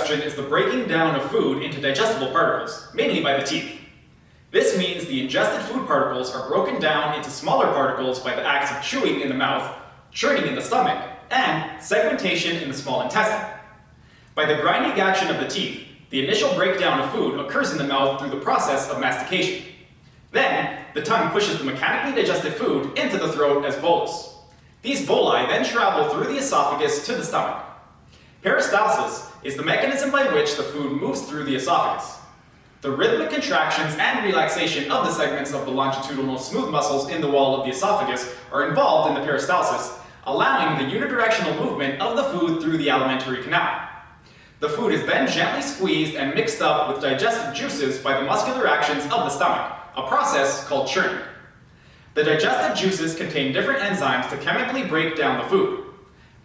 digestion is the breaking down of food into digestible particles, mainly by the teeth. This means the ingested food particles are broken down into smaller particles by the acts of chewing in the mouth, churning in the stomach, and segmentation in the small intestine. By the grinding action of the teeth, the initial breakdown of food occurs in the mouth through the process of mastication. Then, the tongue pushes the mechanically digested food into the throat as bolus. These boli then travel through the esophagus to the stomach. Peristalsis is the mechanism by which the food moves through the esophagus. The rhythmic contractions and relaxation of the segments of the longitudinal smooth muscles in the wall of the esophagus are involved in the peristalsis, allowing the unidirectional movement of the food through the alimentary canal. The food is then gently squeezed and mixed up with digestive juices by the muscular actions of the stomach, a process called churning. The digestive juices contain different enzymes to chemically break down the food.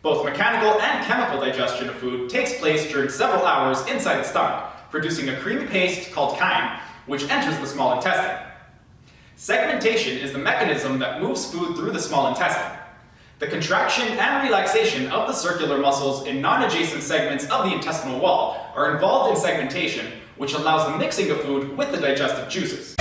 Both mechanical and chemical digestion of food takes place during several hours inside the stomach, producing a creamy paste called chyme, which enters the small intestine. Segmentation is the mechanism that moves food through the small intestine. The contraction and relaxation of the circular muscles in non-adjacent segments of the intestinal wall are involved in segmentation, which allows the mixing of food with the digestive juices.